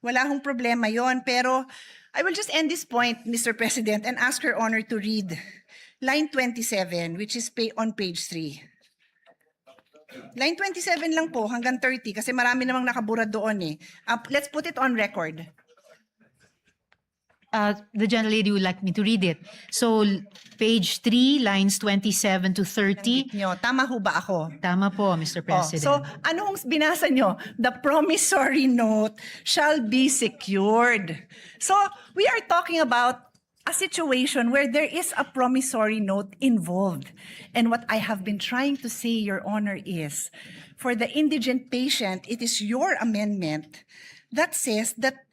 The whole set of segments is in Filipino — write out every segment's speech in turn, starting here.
Wala hong problema yon. Pero I will just end this point, Mr. President, and ask Your Honor to read line 27, which is on page 3. Line 27 lang po hanggang 30 kasi marami namang nakabura doon eh. Let's put it on record. The gentlelady would like me to read it. So, page 3, lines 27 to 30. Nyo, tama ho ba ako? Tama po, Mr. President. So, ano hong binasa nyo? The promissory note shall be secured. So, we are talking about a situation where there is a promissory note involved. And what I have been trying to say, Your Honor, is for the indigent patient, it is your amendment that says that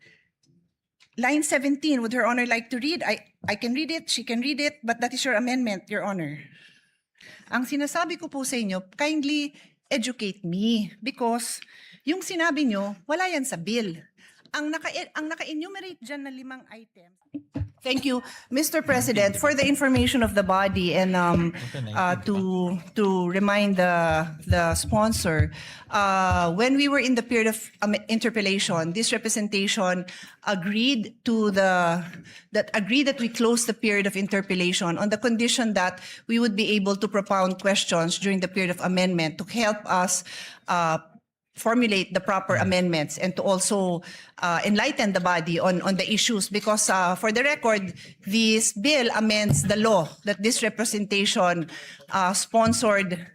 line 17, would Her Honor like to read? I can read it, she can read it, but that is your amendment, Your Honor. Ang sinasabi ko po sa inyo, kindly educate me because yung sinabi nyo, wala yan sa bill. Ang naka-enumerate dyan na 5 items. Thank you, Mr. President, for the information of the body and to remind the sponsor. When we were in the period of interpellation, this representation agreed that we close the period of interpellation on the condition that we would be able to propound questions during the period of amendment to help us formulate the proper amendments and to also enlighten the body on the issues because for the record, this bill amends the law that this representation sponsored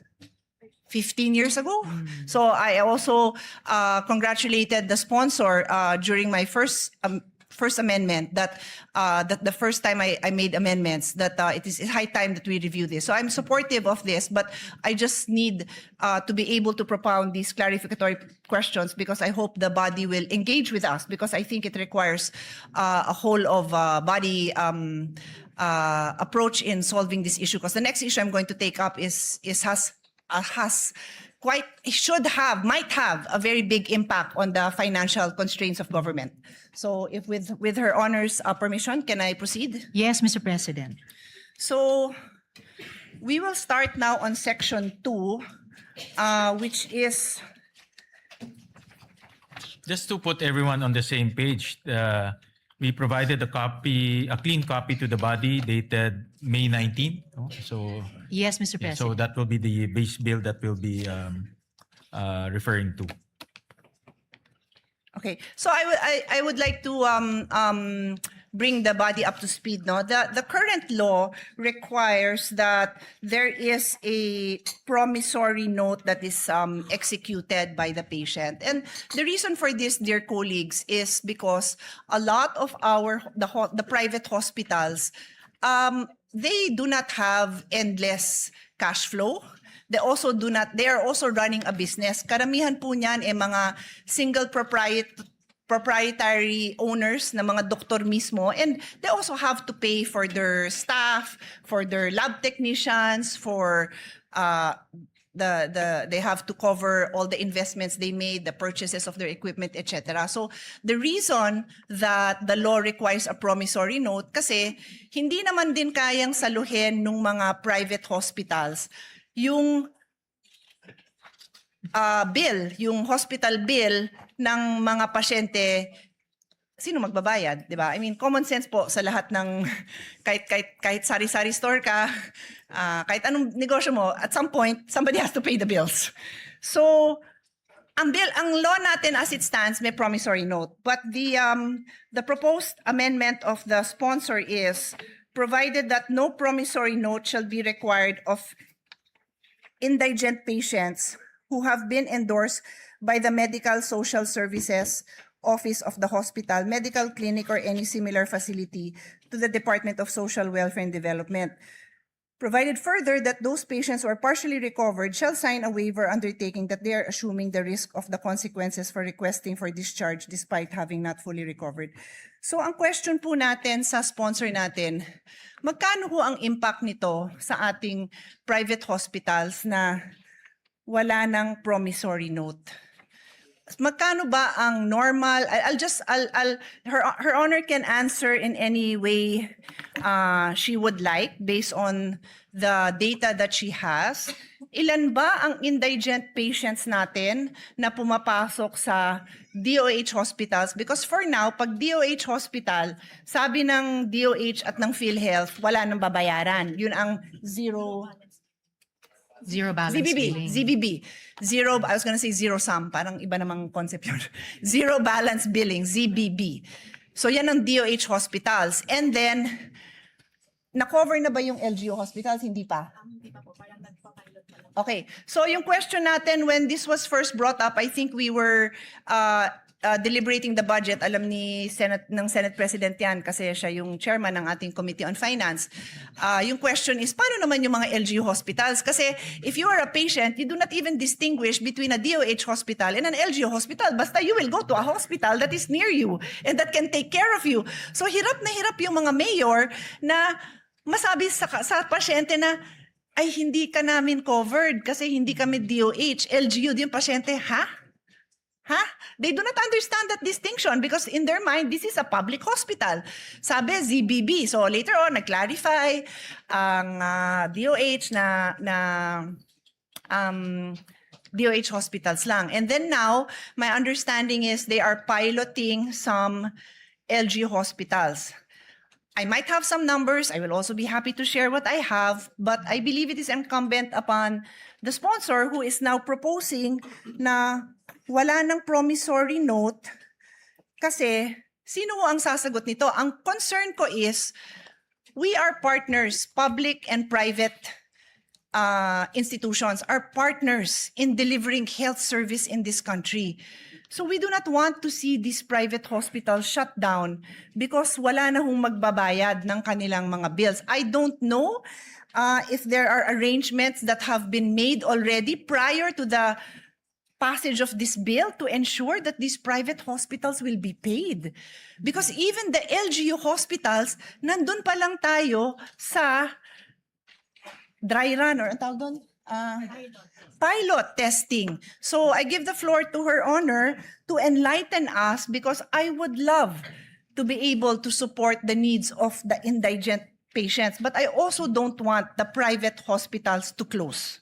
15 years ago. So I also congratulated the sponsor during my first amendment that the first time I made amendments that it is high time that we review this. So I'm supportive of this, but I just need to be able to propound these clarificatory questions because I hope the body will engage with us because I think it requires a whole of body approach in solving this issue. Because the next issue I'm going to take up might have a very big impact on the financial constraints of government. So if with Her Honor's permission, can I proceed? Yes, Mr. President. So we will start now on section 2, which is... Just to put everyone on the same page, we provided a clean copy to the body dated May 19. So Yes, Mr. yeah, President. so that will be the base bill that we'll be referring to. Okay, so I would like to bring the body up to speed. No, the current law requires that there is a promissory note that is executed by the patient, and the reason for this, dear colleagues, is because a lot of the private hospitals they do not have endless cash flow. They are also running a business. Karamihan po niyan mga single proprietary owners na mga doktor mismo, and they also have to pay for their staff, for their lab technicians, for they have to cover all the investments they made, the purchases of their equipment, etc. So the reason that the law requires a promissory note kasi hindi naman din kayang saluhin ng mga private hospitals yung yung hospital bill ng mga pasyente. Sino magbabayad, di ba? I mean, common sense po sa lahat ng kahit sari-sari store ka, kahit anong negosyo mo, at some point somebody has to pay the bills. So ang law natin as it stands may promissory note, but the proposed amendment of the sponsor is provided that no promissory note shall be required of indigent patients who have been endorsed by the Medical Social Services Office of the hospital, medical clinic, or any similar facility to the Department of Social Welfare and Development. Provided further that those patients who are partially recovered shall sign a waiver undertaking that they are assuming the risk of the consequences for requesting for discharge despite having not fully recovered. So ang question po natin sa sponsor natin, magkano ho ang impact nito sa ating private hospitals na wala ng promissory note? magkano ba ang normal? Her Honor can answer in any way she would like based on the data that she has. Ilan ba ang indigent patients natin na pumapasok sa DOH hospitals? Because for now, pag DOH hospital, sabi ng DOH at ng PhilHealth, wala nang babayaran. Yun ang zero Balance billing. ZBB. Zero, I was gonna say zero sum, parang iba namang concept yun. Zero balance billing, ZBB. So yan ang DOH hospitals. And then, na-cover na ba yung LGU hospitals? Hindi pa? Hindi pa po, parang nagpa-pilot na lang. Okay. So yung question natin, when this was first brought up, I think we were deliberating the budget. Alam ni Senate President yan kasi siya yung chairman ng ating Committee on Finance. Yung question is, paano naman yung mga LGU hospitals? Kasi if you are a patient, you do not even distinguish between a DOH hospital and an LGU hospital. Basta you will go to a hospital that is near you and that can take care of you. So hirap na hirap yung mga mayor na masabi sa pasyente na, ay hindi ka namin covered kasi hindi kami DOH. LGU, yung pasyente, ha? They do not understand that distinction because in their mind, this is a public hospital. Sabi, ZBB. So later on, nag-clarify ang DOH na DOH hospitals lang. And then now, my understanding is they are piloting some LG hospitals. I might have some numbers. I will also be happy to share what I have, but I believe it is incumbent upon the sponsor who is now proposing na wala ng promissory note kasi sino ang sasagot nito? Ang concern ko is we are partners, public and private institutions are partners in delivering health service in this country. So we do not want to see these private hospitals shut down because wala na hong magbabayad ng kanilang mga bills. I don't know if there are arrangements that have been made already prior to the passage of this bill to ensure that these private hospitals will be paid. Because even the LGU hospitals, nandun pa lang tayo sa dry run or ang tawag doon? Pilot testing. So I give the floor to Her Honor to enlighten us because I would love to be able to support the needs of the indigent patients. But I also don't want the private hospitals to close.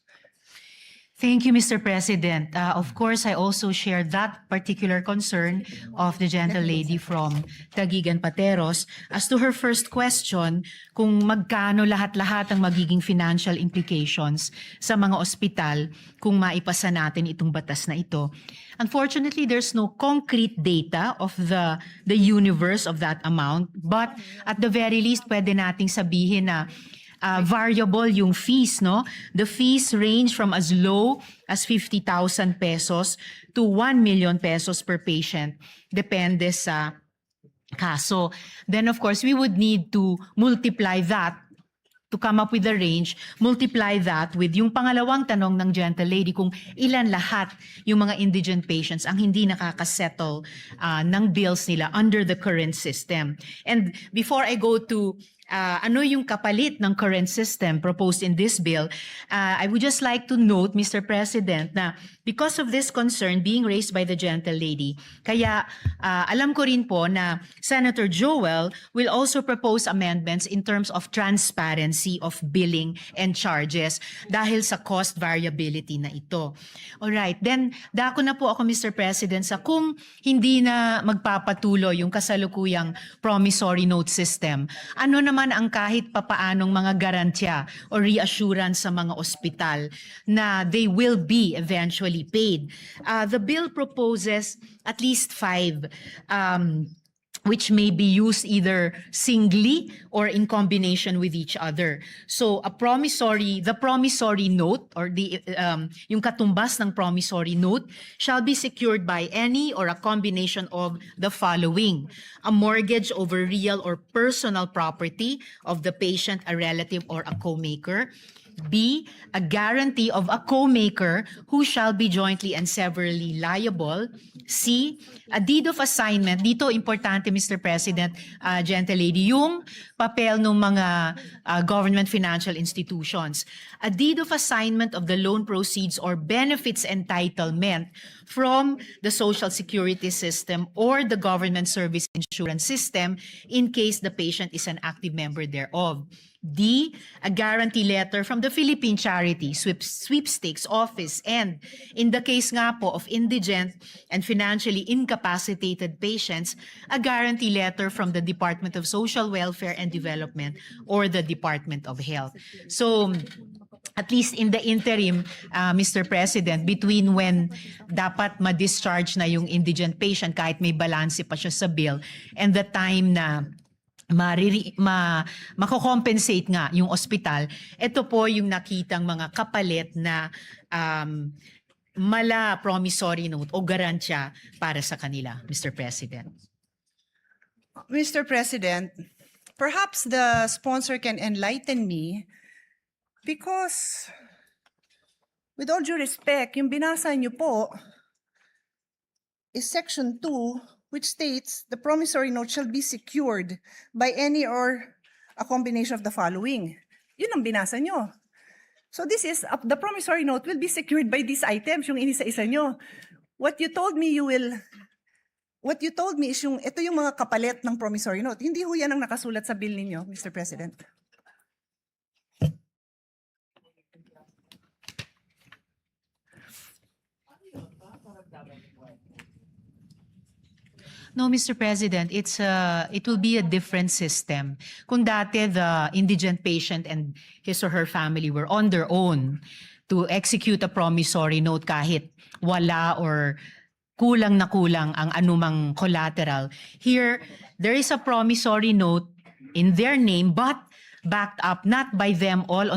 Thank you, Mr. President. Of course, I also share that particular concern of the gentle lady from Taguigan Pateros. As to her first question, kung magkano lahat-lahat ang magiging financial implications sa mga ospital kung maipasa natin itong batas na ito. Unfortunately, there's no concrete data of the universe of that amount, but at the very least, pwede nating sabihin na variable yung fees, no? The fees range from as low as 50,000 pesos to 1 million pesos per patient. Depende sa kaso. Then of course, we would need to multiply that to come up with the range, multiply that with yung pangalawang tanong ng gentle lady kung ilan lahat yung mga indigent patients ang hindi nakakasettle ng bills nila under the current system. And before I go to ano yung kapalit ng current system proposed in this bill, I would just like to note, Mr. President, na because of this concern being raised by the gentle lady, kaya alam ko rin po na Senator Joel will also propose amendments in terms of transparency of billing and charges dahil sa cost variability na ito. Alright, then dako na po ako, Mr. President, sa kung hindi na magpapatuloy yung kasalukuyang promissory note system, ano naman ang kahit papaanong mga garantya o reassurance sa mga ospital na they will be eventually paid. The bill proposes at least 5 which may be used either singly or in combination with each other. So the promissory note or yung katumbas ng promissory note shall be secured by any or a combination of the following: a mortgage over real or personal property of the patient, a relative, or a co-maker. B, a guarantee of a co-maker who shall be jointly and severally liable. C, a deed of assignment. Dito importante, Mr. President, gentle lady, yung papel ng mga government financial institutions. A deed of assignment of the loan proceeds or benefits entitlement from the Social Security system or the government service insurance system in case the patient is an active member thereof. D, a guarantee letter from the Philippine Charity Sweepstakes Office, and in the case nga po of indigent and financially incapacitated patients, a guarantee letter from the Department of Social Welfare and Development or the Department of Health. So, at least in the interim, Mr. President, between when dapat ma-discharge na yung indigent patient kahit may balanse pa siya sa bill and the time na mako-compensate nga yung ospital, ito po yung nakitang mga kapalit na mala promissory note o garansya para sa kanila, Mr. President. Mr. President, perhaps the sponsor can enlighten me because, with all due respect, yung binasa niyo po is Section 2, which states the promissory note shall be secured by any or a combination of the following. Yun ang binasa nyo. So this is, the promissory note will be secured by these items, yung inisa-isa nyo. What you told me is yung, ito yung mga kapalit ng promissory note. Hindi ho yan ang nakasulat sa bill ninyo, Mr. President. No, Mr. President, it will be a different system. Kung dati the indigent patient and his or her family were on their own to execute a promissory note kahit wala or kulang na kulang ang anumang collateral. Here, there is a promissory note in their name but backed up not by them all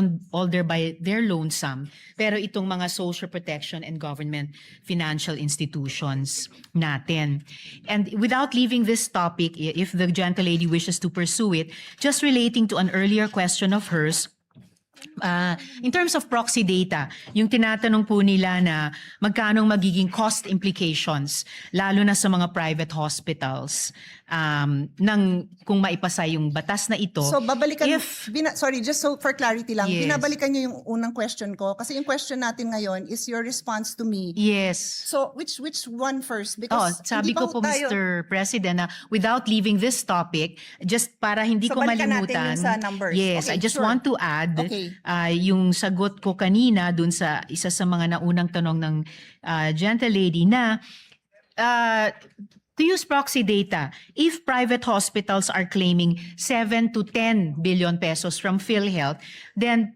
by their lonesome, pero itong mga social protection and government financial institutions natin. And without leaving this topic, if the gentle lady wishes to pursue it, just relating to an earlier question of hers, in terms of proxy data, yung tinatanong po nila na magkanong magiging cost implications, lalo na sa mga private hospitals, kung maipasa yung batas na ito. So babalikan, If- sorry, just so for clarity lang, Yes. binabalikan niyo yung unang question ko kasi yung question natin ngayon is your response to me. Yes. So which one first? Oh, Because sabi hindi pa ko po, tayo- Mr. President, na without leaving this topic, just para hindi So, ko balikan natin malimutan. yung sa numbers. Yes, Okay, I just sure. want to add Okay. yung sagot ko kanina dun sa isa sa mga naunang tanong ng gentle lady na to use proxy data, if private hospitals are claiming 7 to 10 billion pesos from PhilHealth, then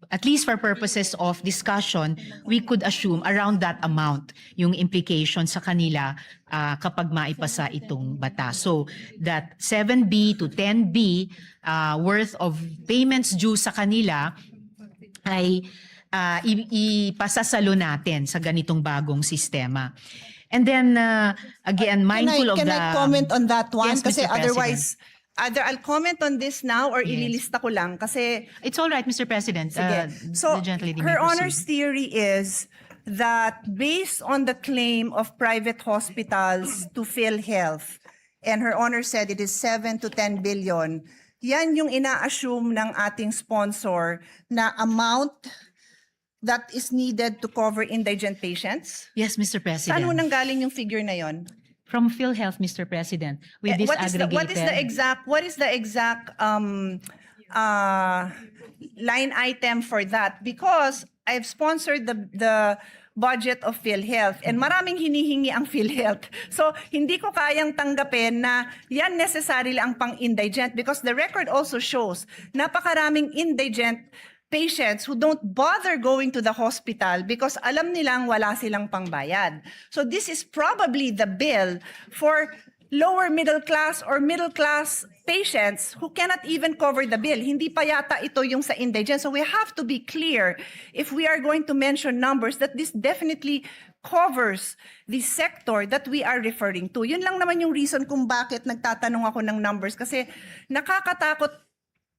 at least for purposes of discussion, we could assume around that amount yung implication sa kanila kapag maipasa itong batas. So that 7B to 10B worth of payments due sa kanila ay ipasasalo natin sa ganitong bagong sistema. And then, again, mindful of the... Can I comment on that one? Yes, Kasi Mr. otherwise, either I'll comment on this now or ililista ko lang kasi It's all right, Mr. President. sige. So The gentle lady may her proceed. honor's theory is that based on the claim of private hospitals to PhilHealth, and her honor said it is 7 to 10 billion, yan yung ina-assume ng ating sponsor na amount that is needed to cover indigent patients. Yes, Mr. President. Saan ho nanggaling yung figure na yon? From PhilHealth, Mr. President, with this What is the exact line item for that? Because I've sponsored the budget of PhilHealth and maraming hinihingi ang PhilHealth. So hindi ko kayang tanggapin na yan necessarily ang pang-indigent because the record also shows napakaraming indigent patients who don't bother going to the hospital because alam nilang wala silang pangbayad. So this is probably the bill for lower middle class or middle class patients who cannot even cover the bill. Hindi pa yata ito yung sa indigent. So we have to be clear if we are going to mention numbers that this definitely covers the sector that we are referring to. Yun lang naman yung reason kung bakit nagtatanong ako ng numbers kasi nakakatakot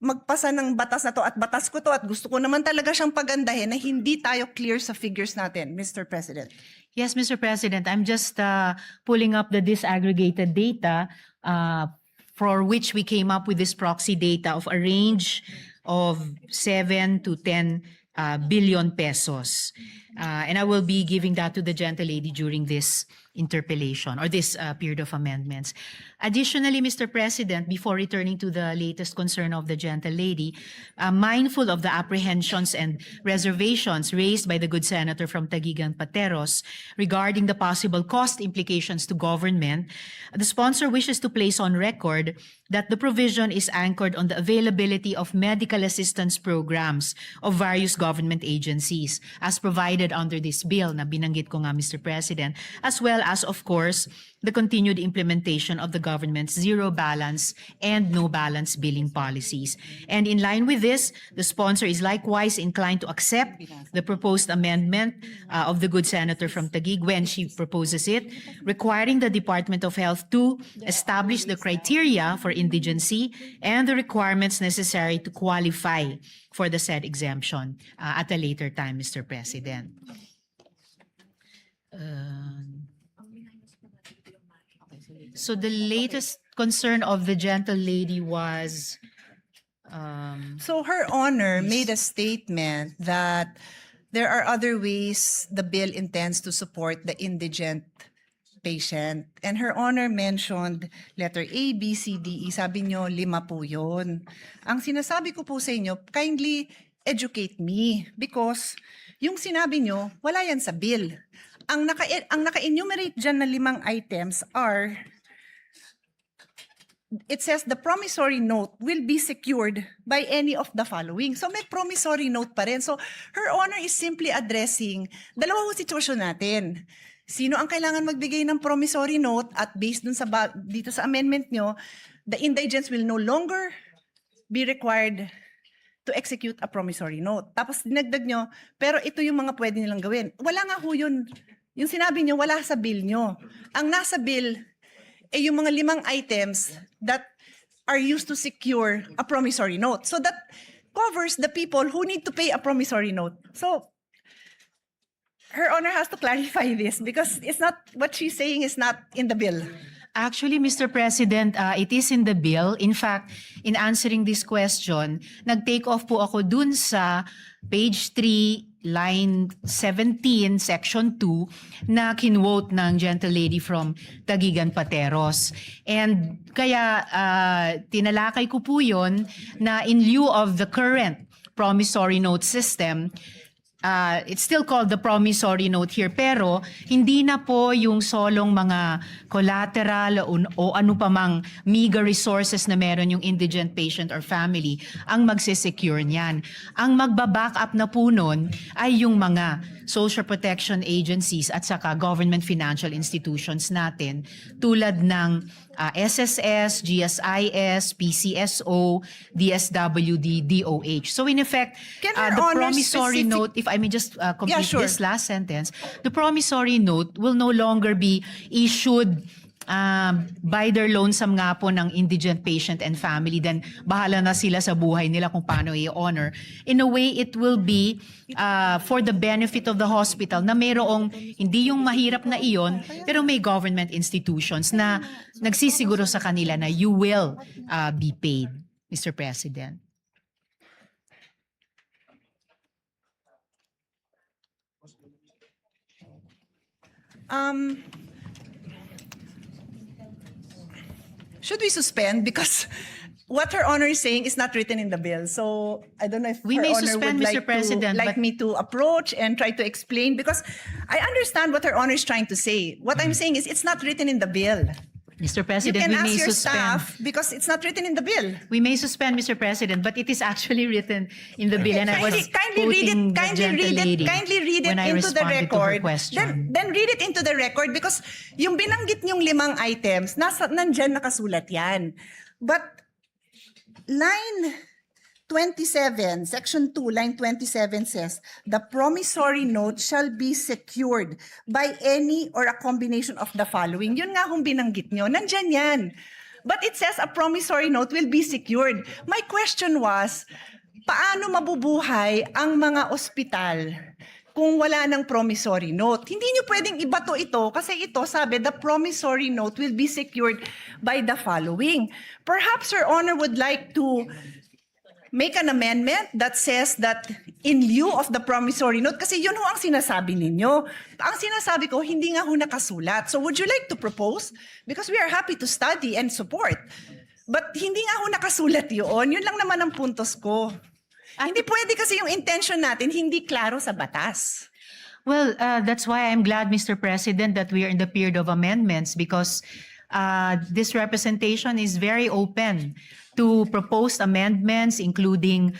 magpasa ng batas na to at batas ko to at gusto ko naman talaga siyang pagandahin na hindi tayo clear sa figures natin, Mr. President. Yes, Mr. President. I'm just pulling up the disaggregated data for which we came up with this proxy data of a range of 7 to 10 billion pesos. And I will be giving that to the gentlelady during this interpellation or this period of amendments. Additionally, Mr. President, before returning to the latest concern of the gentlelady, mindful of the apprehensions and reservations raised by the good senator from Taguigan Pateros regarding the possible cost implications to government, the sponsor wishes to place on record that the provision is anchored on the availability of medical assistance programs of various government agencies as provided under this bill na binanggit ko nga, Mr. President, as well as, of course, the continued implementation of the government's zero balance and no balance billing policies. And in line with this, the sponsor is likewise inclined to accept the proposed amendment of the good senator from Taguig when she proposes it, requiring the Department of Health to establish the criteria for indigency and the requirements necessary to qualify for the said exemption at a later time, Mr. President. So the latest concern of the gentlelady was, So Her Honor made a statement that there are other ways the bill intends to support the indigent patient. And Her Honor mentioned letter A, B, C, D, E. Sabi nyo, 5 po yun. Ang sinasabi ko po sa inyo, kindly educate me because yung sinabi nyo, wala yan sa bill. Ang naka-enumerate dyan na 5 items are, it says the promissory note will be secured by any of the following. So may promissory note pa rin. So Her Honor is simply addressing dalawang sitwasyon natin. Sino ang kailangan magbigay ng promissory note at based dun sa dito sa amendment nyo, the indigents will no longer be required to execute a promissory note. Tapos dinagdag nyo, pero ito yung mga pwede nilang gawin. Wala nga ho yun. Yung sinabi nyo, wala sa bill nyo. Ang nasa bill, yung mga 5 items that are used to secure a promissory note. So that covers the people who need to pay a promissory note. So Her Honor has to clarify this because it's not, what she's saying is not in the bill. actually, Mr. President, it is in the bill. In fact, in answering this question, nag-take off po ako dun sa page 3, line 17, section 2, na kinwote ng gentlelady from Taguigan Pateros. And kaya tinalakay ko po yun na in lieu of the current promissory note system, it's still called the promissory note here, pero hindi na po yung solong mga collateral o ano pa mang meager resources na meron yung indigent patient or family ang magsisecure niyan. Ang magbaback up na po nun ay yung mga social protection agencies at saka government financial institutions natin tulad ng SSS, GSIS, PCSO, DSWD, DOH. So in effect, Can Her the Honor promissory specific- note, if I may just complete Yeah, sure. this last sentence, the promissory note will no longer be issued by their lonesome nga po ng indigent patient and family, then bahala na sila sa buhay nila kung paano i-honor. In a way, it will be for the benefit of the hospital na mayroong hindi yung mahirap na iyon, pero may government institutions na nagsisiguro sa kanila na you will be paid, Mr. President. Should we suspend? Because what Her Honor is saying is not written in the bill. So I don't know if We Her may Honor suspend, would Mr. President, like but- me to approach and try to explain because I understand what Her Honor is trying to say. What I'm saying is it's not written in the bill. Mr. You President, can we ask may your suspend. staff because it's not written in the bill. We may suspend, Mr. President, but it is actually written in the bill, and I was Kindly read quoting it. the gentlelady Kindly read it when I into the responded to her record. question. Then read it into the record because yung binanggit niyong 5 items, nandyan nakasulat yan. But line 27, section 2, line 27 says, the promissory note shall be secured by any or a combination of the following. Yun nga kung binanggit nyo, nandyan yan. But it says a promissory note will be secured. My question was, paano mabubuhay ang mga ospital kung wala ng promissory note? Hindi nyo pwedeng ibato ito kasi ito sabi, the promissory note will be secured by the following. Perhaps Your Honor would like to make an amendment that says that in lieu of the promissory note, kasi yun ho ang sinasabi ninyo. Ang sinasabi ko, hindi nga ho nakasulat. So would you like to propose? Because we are happy to study and support. But hindi nga ho nakasulat yun. Yun lang naman ang puntos ko. Hindi pwede kasi yung intention natin hindi klaro sa batas. Well, that's why I'm glad, Mr. President, that we are in the period of amendments because this representation is very open to proposed amendments, including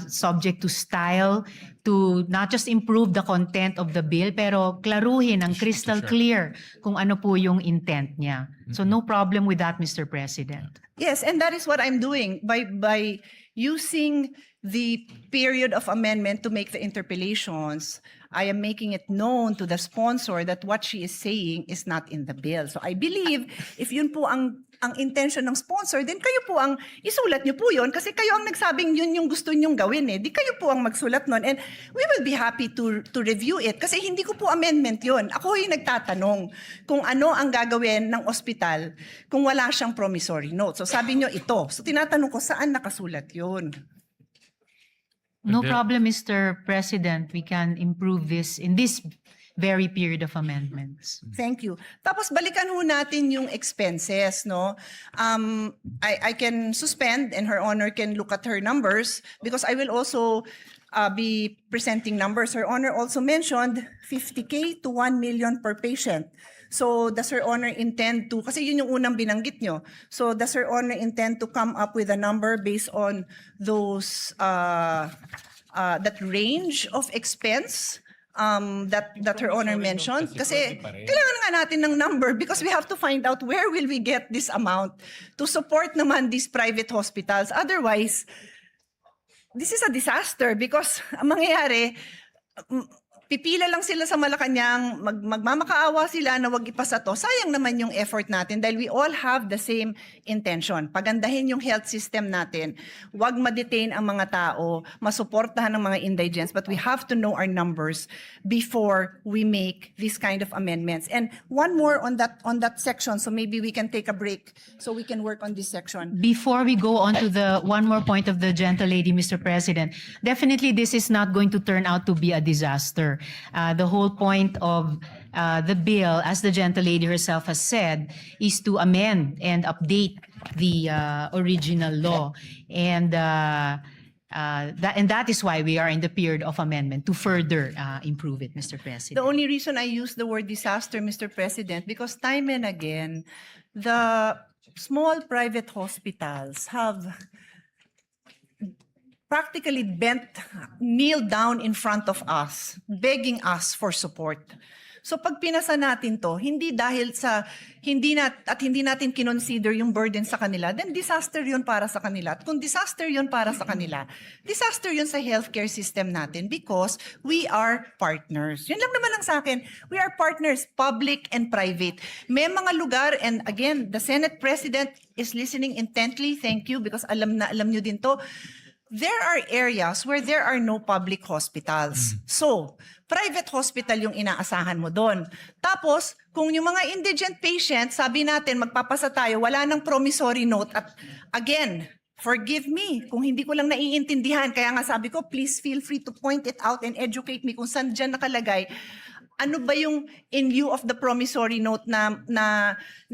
subject to style, to not just improve the content of the bill, pero klaruhin ang crystal clear kung ano po yung intent niya. So no problem with that, Mr. President. Yes, and that is what I'm doing by using the period of amendment to make the interpellations. I am making it known to the sponsor that what she is saying is not in the bill. So I believe if yun po ang intention ng sponsor, then kayo po ang isulat niyo po yun kasi kayo ang nagsabing yun yung gusto niyong gawin eh. Di kayo po ang magsulat nun and we will be happy to review it kasi hindi ko po amendment yun. Ako yung nagtatanong kung ano ang gagawin ng ospital kung wala siyang promissory note. So sabi niyo ito. So tinatanong ko saan nakasulat yun? No problem, Mr. President. We can improve this in this very period of amendments. Thank you. Tapos balikan ho natin yung expenses, no? I can suspend and Her Honor can look at her numbers because I will also be presenting numbers. Her Honor also mentioned 50K to 1 million per patient. So does Her Honor intend to, kasi yun yung unang binanggit nyo, so does Her Honor intend to come up with a number based on those, that range of expense that Her Honor mentioned? Kasi kailangan nga natin ng number because we have to find out where will we get this amount to support naman these private hospitals. Otherwise, this is a disaster because ang mangyayari, pipila lang sila sa Malacanang, magmamakaawa sila na wag ipasa to. Sayang naman yung effort natin dahil we all have the same intention. Pagandahin yung health system natin. Wag ma-detain ang mga tao, masuportahan ng mga indigents, but we have to know our numbers before we make this kind of amendments. And one more on that section, so maybe we can take a break so we can work on this section. Before we go on to the one more point of the gentle lady, Mr. President, definitely this is not going to turn out to be a disaster. The whole point of the bill, as the gentle lady herself has said, is to amend and update the original law. And that is why we are in the period of amendment to further improve it, Mr. President. The only reason I use the word disaster, Mr. President, because time and again, the small private hospitals have practically kneeled down in front of us, begging us for support. So pag pinasa natin to, hindi dahil sa hindi natin kinonsider yung burden sa kanila, then disaster yun para sa kanila. At kung disaster yun para sa kanila, disaster yun sa healthcare system natin because we are partners. Yun lang naman ang sa akin. We are partners, public and private. May mga lugar, and again, the Senate President is listening intently. Thank you because alam nyo din to. There are areas where there are no public hospitals. So, private hospital yung inaasahan mo doon. Tapos, kung yung mga indigent patients, sabi natin, magpapasa tayo, wala nang promissory note. At again, forgive me kung hindi ko lang naiintindihan. Kaya nga sabi ko, please feel free to point it out and educate me kung saan dyan nakalagay. Ano ba yung in lieu of the promissory note na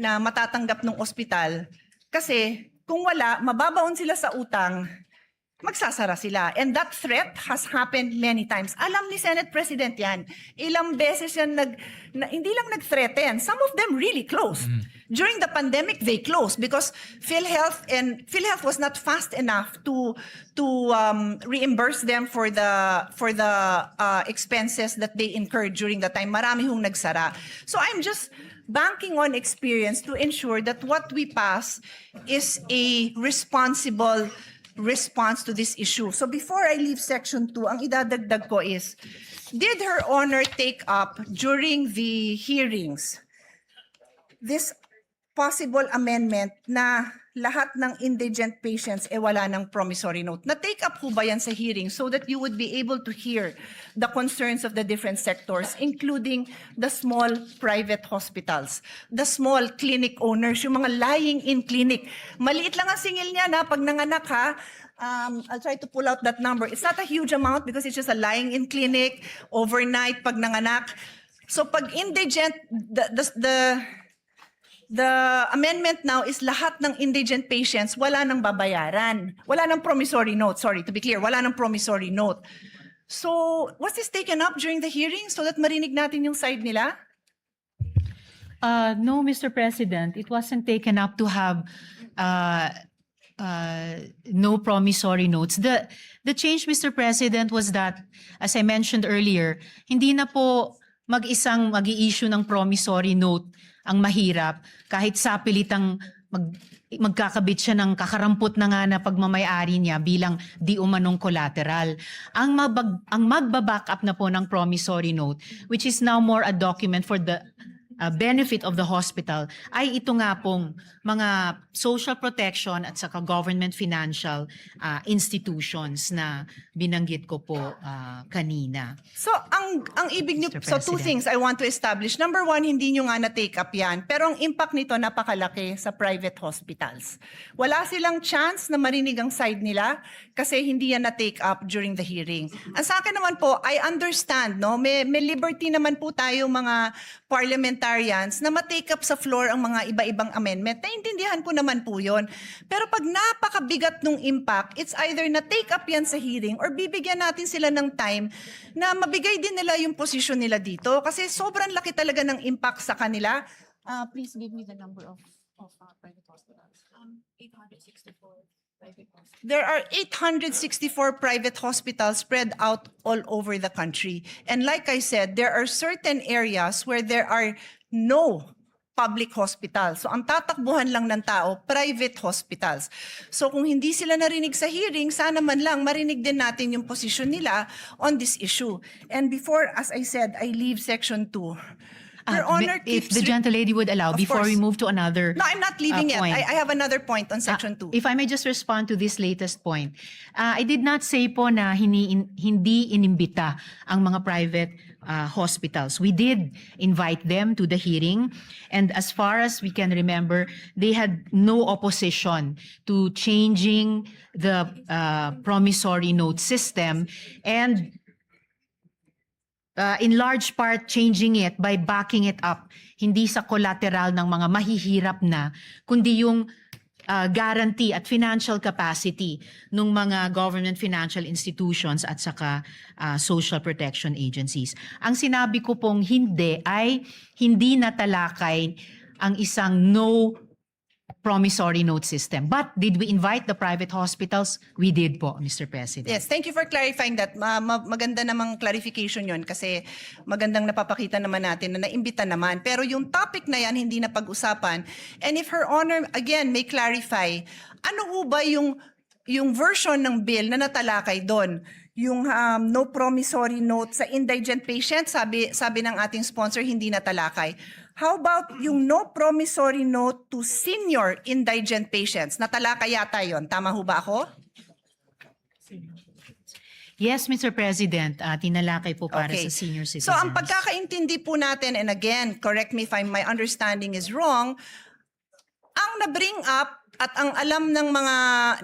matatanggap ng ospital? Kasi, kung wala, mababaon sila sa utang, magsasara sila. And that threat has happened many times. Alam ni Senate President yan. Ilang beses yan hindi lang nag-threaten. Some of them really closed. During the pandemic, they closed because PhilHealth was not fast enough to reimburse them for the expenses that they incurred during the time. Marami hong nagsara. So I'm just banking on experience to ensure that what we pass is a responsible response to this issue. So before I leave section 2, ang idadagdag ko is, did Her Honor take up during the hearings this possible amendment na lahat ng indigent patients wala ng promissory note? Na-take up ho ba yan sa hearing so that you would be able to hear the concerns of the different sectors, including the small private hospitals, the small clinic owners, yung mga lying-in clinic. Maliit lang ang singil niya na pag nanganak ha, I'll try to pull out that number. It's not a huge amount because it's just a lying in clinic, overnight, pag nanganak. So pag indigent, the amendment now is lahat ng indigent patients wala nang babayaran. Wala nang promissory note. Sorry, to be clear, wala nang promissory note. So, was this taken up during the hearing so that marinig natin yung side nila? No, Mr. President, it wasn't taken up to have no promissory notes. The change, Mr. President, was that, as I mentioned earlier, hindi na po mag-isang mag-i-issue ng promissory note ang mahirap kahit sapilitang magkakabit siya ng kakarampot na nga na pagmamayari niya bilang di umanong collateral. Ang magbaback up na po ng promissory note, which is now more a document for the benefit of the hospital, ay ito nga pong mga social protection at saka government financial institutions na binanggit ko po kanina. So, ang ibig niyo, Mr. so two President. things I want to establish. Number one, hindi niyo nga na-take up yan. Pero ang impact nito napakalaki sa private hospitals. Wala silang chance na marinig ang side nila kasi hindi yan na-take up during the hearing. Ang sa akin naman po, I understand, no? May liberty naman po tayo mga parliamentarians na ma-take up sa floor ang mga iba-ibang amendment. Naintindihan ko naman po yun. Pero pag napakabigat nung impact, it's either na-take up yan sa hearing or bibigyan natin sila ng time na mabigay din nila yung posisyon nila dito. Kasi sobrang laki talaga ng impact sa kanila. Please give me the number of private hospitals. 864 private hospitals. There are 864 private hospitals spread out all over the country. And like I said, there are certain areas where there are no public hospitals. So ang tatakbuhan lang ng tao, private hospitals. So kung hindi sila narinig sa hearing, sana man lang marinig din natin yung position nila on this issue. And before, as I said, I leave section 2. Your Honor If keeps... the gentle lady would allow, Of before we course. move to another No, I'm not leaving yet. point. I have another point on section 2. If I may just respond to this latest point. I did not say po na hindi inimbita ang mga private hospitals. We did invite them to the hearing, and as far as we can remember, they had no opposition to changing the promissory note system, and in large part changing it by backing it up, hindi sa collateral ng mga mahihirap na, kundi yung guarantee at financial capacity ng mga government financial institutions at saka social protection agencies. Ang sinabi ko pong hindi ay hindi natalakay ang isang no promissory note system. But did we invite the private hospitals? We did po, Mr. President. Yes, thank you for clarifying that. Maganda namang clarification yon kasi magandang napapakita naman natin na naimbita naman. Pero yung topic na yan, hindi na pag-usapan. And if Her Honor, again, may clarify, ano ho ba yung version ng bill na natalakay doon? Yung no promissory note sa indigent patient, sabi ng ating sponsor, hindi natalakay. How about yung no promissory note to senior indigent patients? Natalakay yata yon. Tama ho ba ako? Yes, Mr. President, tinalakay po para Okay. sa senior citizens. So ang pagkakaintindi po natin, and again, correct me if my understanding is wrong, ang na-bring up at ang alam ng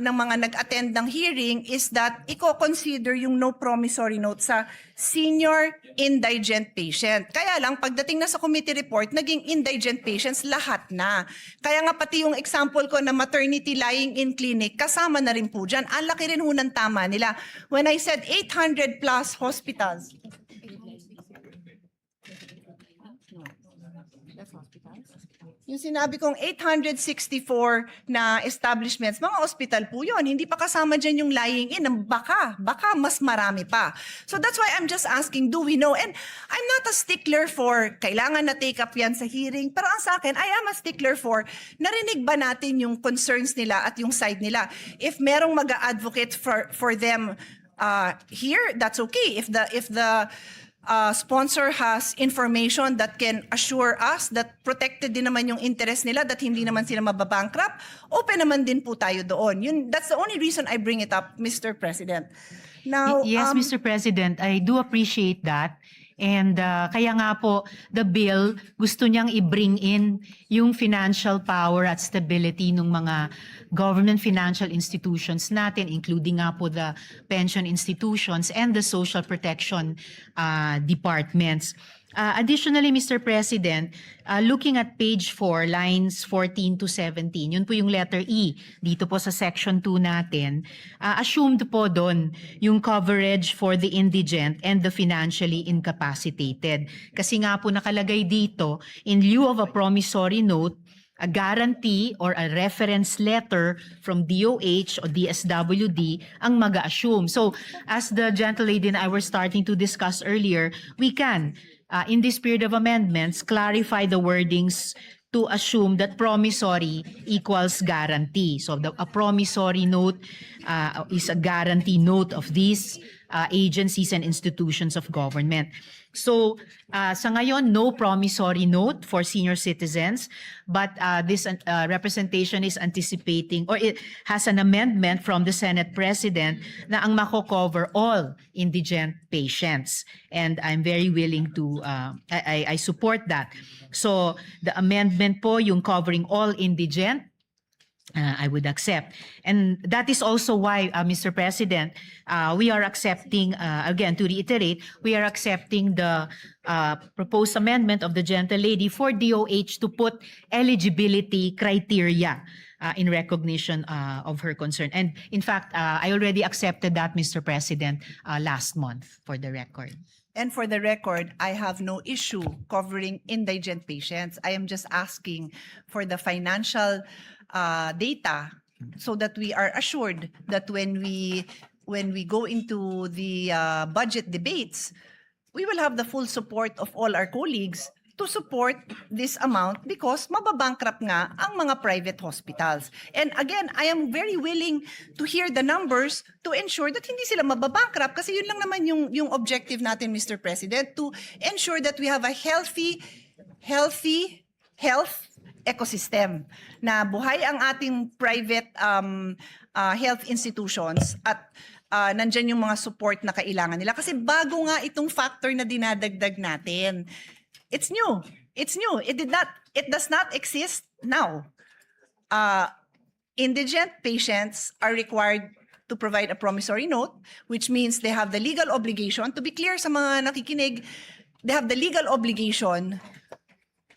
mga nag-attend ng hearing is that i-consider yung no promissory note sa senior indigent patient. Kaya lang, pagdating na sa committee report, naging indigent patients lahat na. Kaya nga pati yung example ko na maternity lying in clinic, kasama na rin po dyan. Ang laki rin ho ng tama nila. When I said 800 plus hospitals, yung sinabi kong 864 na establishments, mga hospital po yun. Hindi pa kasama dyan yung lying in. Baka mas marami pa. So that's why I'm just asking, do we know? And I'm not a stickler for kailangan na take up yan sa hearing. Pero ang sa akin, I am a stickler for narinig ba natin yung concerns nila at yung side nila. If merong mag-advocate for them here, that's okay. If the sponsor has information that can assure us that protected din naman yung interest nila, that hindi naman sila mababankrupt, open naman din po tayo doon. That's the only reason I bring it up, Mr. President. Now, Yes, Mr. President, I do appreciate that. And kaya nga po, the bill, gusto niyang i-bring in yung financial power at stability ng mga government financial institutions natin, including nga po the pension institutions and the social protection departments. Additionally, Mr. President, looking at page 4, lines 14 to 17, yun po yung letter E dito po sa section 2 natin, assumed po doon yung coverage for the indigent and the financially incapacitated. Kasi nga po nakalagay dito, in lieu of a promissory note, a guarantee or a reference letter from DOH or DSWD ang mag-assume. So, as the gentlelady and I were starting to discuss earlier, we can, in this period of amendments, clarify the wordings to assume that promissory equals guarantee. So, a promissory note is a guarantee note of these agencies and institutions of government. So, sa ngayon, no promissory note for senior citizens, but this representation is anticipating or it has an amendment from the Senate President na ang mako-cover all indigent patients. And I'm very willing to, I support that. So, the amendment po, yung covering all indigent, I would accept. And that is also why, Mr. President, we are accepting, again, to reiterate, we are accepting the proposed amendment of the gentlelady for DOH to put eligibility criteria in recognition of her concern. And in fact, I already accepted that, Mr. President, last month, for the record. And for the record, I have no issue covering indigent patients. I am just asking for the financial data so that we are assured that when we go into the budget debates, we will have the full support of all our colleagues to support this amount because mababankrupt nga ang mga private hospitals. And again, I am very willing to hear the numbers to ensure that hindi sila mababankrupt kasi yun lang naman yung objective natin, Mr. President, to ensure that we have a healthy health ecosystem na buhay ang ating private health institutions at nandyan yung mga support na kailangan nila. Kasi bago nga itong factor na dinadagdag natin. It's new. It's new. It does not exist now. Indigent patients are required to provide a promissory note, which means they have the legal obligation, to be clear sa mga nakikinig, they have the legal obligation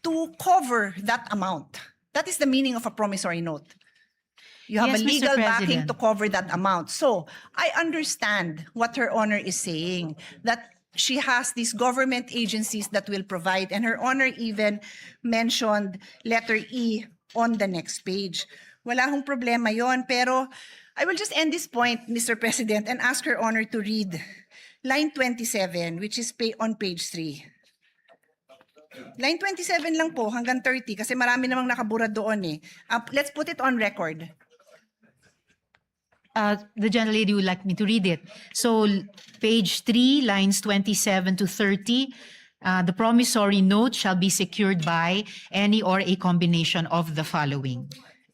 to cover that amount. That is the meaning of a promissory note. You have Yes, a Mr. legal backing President. to cover that amount. So I understand what Her Honor is saying, that she has these government agencies that will provide, and Her Honor even mentioned letter E on the next page. Wala hong problema yon, pero I will just end this point, Mr. President, and ask Her Honor to read line 27, which is on page 3. Line 27 lang po, hanggang 30, kasi marami namang nakabura doon eh. Let's put it on record. The gentlelady would like me to read it. So, page 3, lines 27 to 30, the promissory note shall be secured by any or a combination of the following.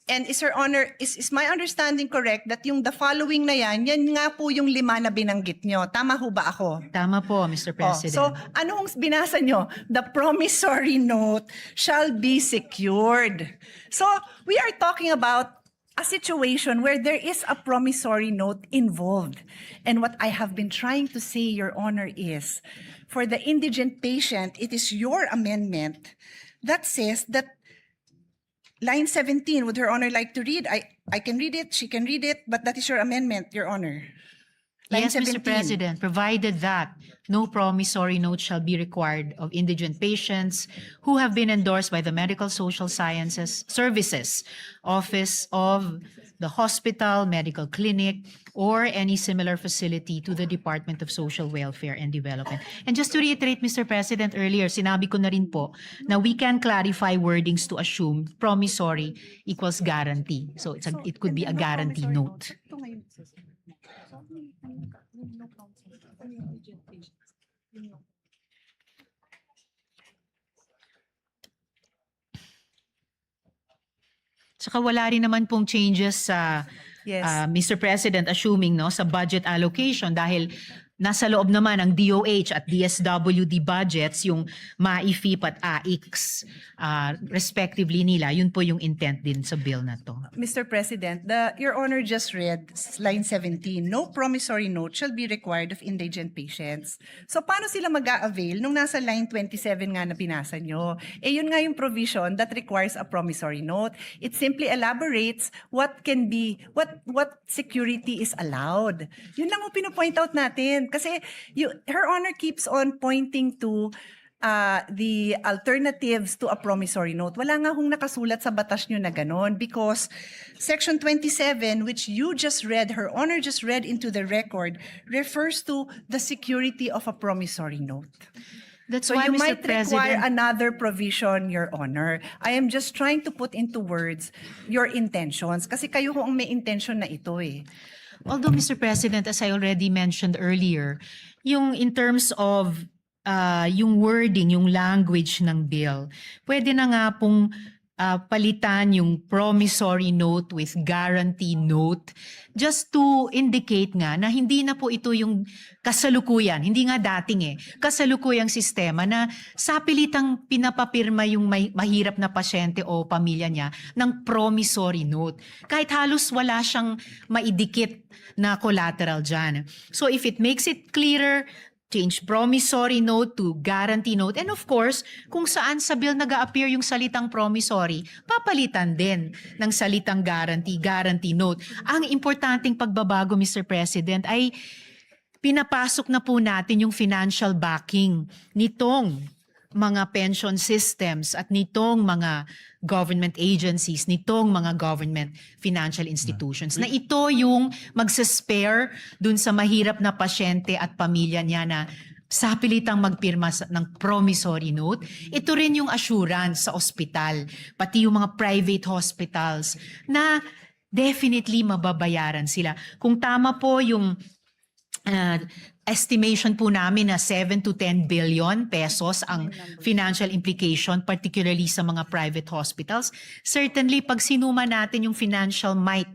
And is Her Honor, is my understanding correct that yung the following na yan nga po yung 5 na binanggit nyo? Tama ho ba ako? Tama po, Mr. President. So, ano hong binasa nyo? The promissory note shall be secured. So, we are talking about a situation where there is a promissory note involved. And what I have been trying to say, Your Honor, is for the indigent patient, it is your amendment that says that line 17, would Her Honor like to read? I can read it, she can read it, but that is your amendment, Your Honor. Line Yes, Mr. 17. President, provided that no promissory note shall be required of indigent patients who have been endorsed by the Medical Social Sciences Services Office of the hospital, medical clinic, or any similar facility to the Department of Social Welfare and Development. And just to reiterate, Mr. President, earlier, sinabi ko na rin po na we can clarify wordings to assume promissory equals guarantee. So it could be a guarantee note. Saka wala rin naman pong changes sa Yes. Mr. President, assuming no sa budget allocation dahil nasa loob naman ng DOH at DSWD budgets, yung MAIFIP at AIX, respectively nila, yun po yung intent din sa bill na to. Mr. President, Your Honor just read line 17, no promissory note shall be required of indigent patients. So paano sila mag-a-avail nung nasa line 27 nga na binasa nyo? Yun nga yung provision that requires a promissory note. It simply elaborates what can be, what security is allowed. Yun lang ang pinopoint out natin. Kasi Her Honor keeps on pointing to the alternatives to a promissory note. Wala nga hong nakasulat sa batas nyo na ganon because Section 27, which you just read, Her Honor just read into the record, refers to the security of a promissory note. That's So why, you Mr. might require President, another provision, Your Honor. I am just trying to put into words your intentions kasi kayo ho ang may intention na ito eh. although, Mr. President, as I already mentioned earlier, yung in terms of yung wording, yung language ng bill, pwede na nga pong palitan yung promissory note with guarantee note just to indicate nga na hindi na po ito yung kasalukuyan, hindi nga dating kasalukuyang sistema na sapilitang pinapapirma yung mahirap na pasyente o pamilya niya ng promissory note. Kahit halos wala siyang maidikit na collateral dyan. So if it makes it clearer, change promissory note to guarantee note. And of course, kung saan sa bill nag-a-appear yung salitang promissory, papalitan din ng salitang guarantee note. Ang importanteng pagbabago, Mr. President, ay pinapasok na po natin yung financial backing nitong mga pension systems at nitong mga government agencies, nitong mga government financial institutions, na ito yung magsaspare dun sa mahirap na pasyente at pamilya niya na sapilitang magpirma ng promissory note. Ito rin yung assurance sa ospital, pati yung mga private hospitals na definitely mababayaran sila. Kung tama po yung estimation po namin na 7 to 10 billion pesos ang financial implication, particularly sa mga private hospitals. Certainly, pag sinuma natin yung financial might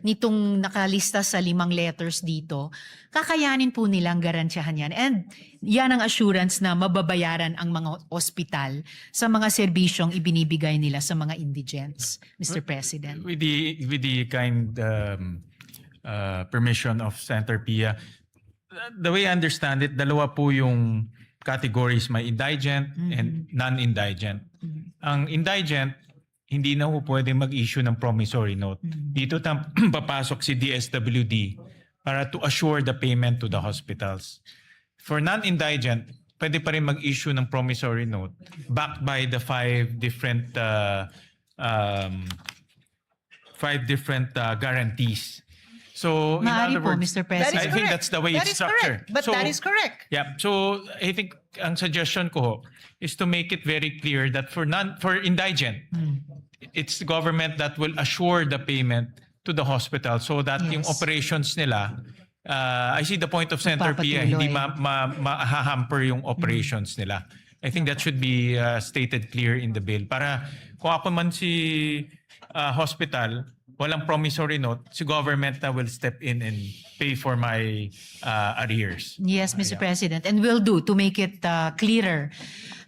nitong nakalista sa 5 letters dito, kakayanin po nilang garantiyahan yan. And yan ang assurance na mababayaran ang mga ospital sa mga serbisyong ibinibigay nila sa mga indigents, Mr. President. With the kind permission of Senator Pia, the way I understand it, dalawa po yung categories, may indigent and non-indigent. Ang indigent, hindi na po pwede mag-issue ng promissory note. Dito papasok si DSWD para to assure the payment to the hospitals. For non-indigent, pwede pa rin mag-issue ng promissory note backed by the 5 different guarantees. So, in Maaari other po, words, Mr. President. I think that's the way That it's is structured. correct. But that is correct. Yeah. So I think ang suggestion ko ho is to make it very clear that for indigent, it's the government that will assure the payment to the hospital so that yung Yes. operations nila, I see the point of Senator Pia, hindi ma-hamper yung operations nila. I think that should be stated clear in the bill. Para kung ako man si hospital, walang promissory note, si government na will step in and pay for my arrears. Yes, Mr. President, and will do to make it clearer.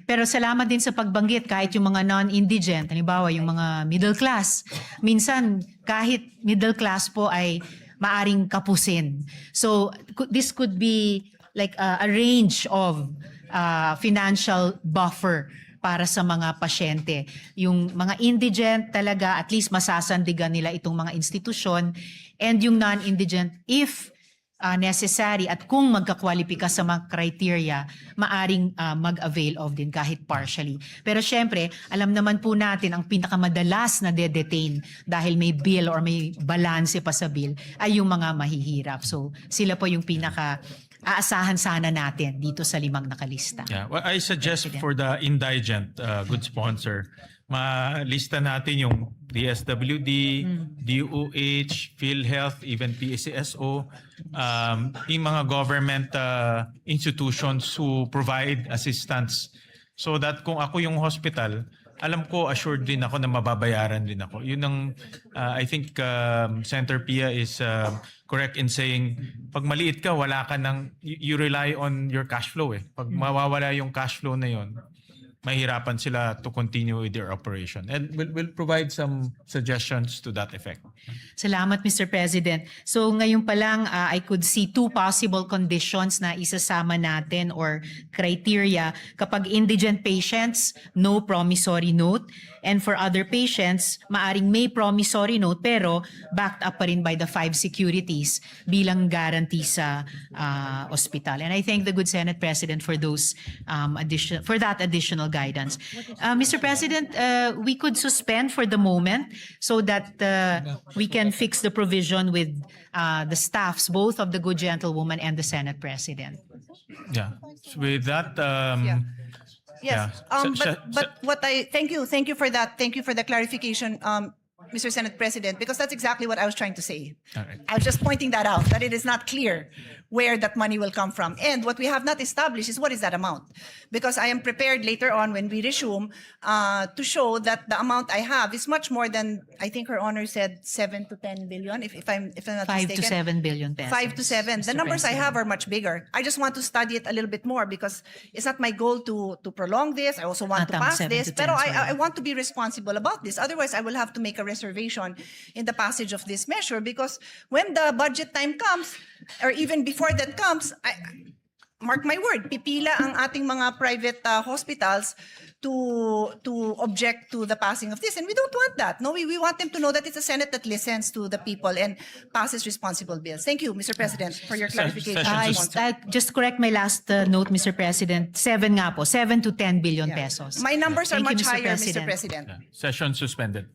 Pero salamat din sa pagbanggit kahit yung mga non-indigent, halimbawa yung mga middle class. Minsan kahit middle class po ay maaring kapusin. So this could be like a range of financial buffer para sa mga pasyente. Yung mga indigent talaga, at least masasandigan nila itong mga institusyon, and yung non-indigent, if necessary at kung magkakwalipika sa mga criteria, maaring mag-avail of din kahit partially. Pero syempre, alam naman po natin ang pinakamadalas na de-detain dahil may bill or may balanse pa sa bill ay yung mga mahihirap. So sila po yung aasahan sana natin dito sa 5 nakalista. Yeah, well, I suggest for the indigent, good sponsor, malista natin yung DSWD, DOH, PhilHealth, even PCSO, yung mga government institutions who provide assistance so that kung ako yung hospital, alam ko, assured din ako na mababayaran din ako. Yun ang, I think Senator Pia is correct in saying, pag maliit ka, wala ka ng, you rely on your cash flow eh. Pag mawawala yung cash flow na yun, mahirapan sila to continue with their operation. And we'll provide some suggestions to that effect. Salamat, Mr. President. So ngayon pa lang, I could see two possible conditions na isasama natin or criteria. Kapag indigent patients, no promissory note. And for other patients, maaring may promissory note pero backed up pa rin by the 5 securities bilang guarantee sa ospital. And I thank the good Senate President for those for that additional guidance. Mr. President, we could suspend for the moment so that we can fix the provision with the staffs, both of the good gentlewoman and the Senate President. Yeah. So with that, Yes, yeah. but what thank you for that. Thank you for the clarification, Mr. Senate President, because that's exactly what I was trying to say. All right. I was just pointing that out, that it is not clear where that money will come from. And what we have not established is what is that amount. Because I am prepared later on when we resume to show that the amount I have is much more than, I think Her Honor said 7 to 10 billion, if I'm not 5 mistaken. to 7 billion pesos. 5 to 7. The Mr. numbers I President. have are much bigger. I just want to study it a little bit more because it's not my goal to prolong this. I also want to Tama, pass 7 this. to 10, Pero sorry. I want to be responsible about this. Otherwise, I will have to make a reservation in the passage of this measure because when the budget time comes, or even before that comes, mark my word, pipila ang ating mga private hospitals to object to the passing of this. And we don't want that. No, we want them to know that it's a Senate that listens to the people and passes responsible bills. Thank you, Mr. President, for your clarification. Session Just correct my last note, Mr. President. 7 nga po, 7 to 10 billion pesos. My numbers are Thank you, much Mr. higher, Mr. President. President. Yeah. Session suspended.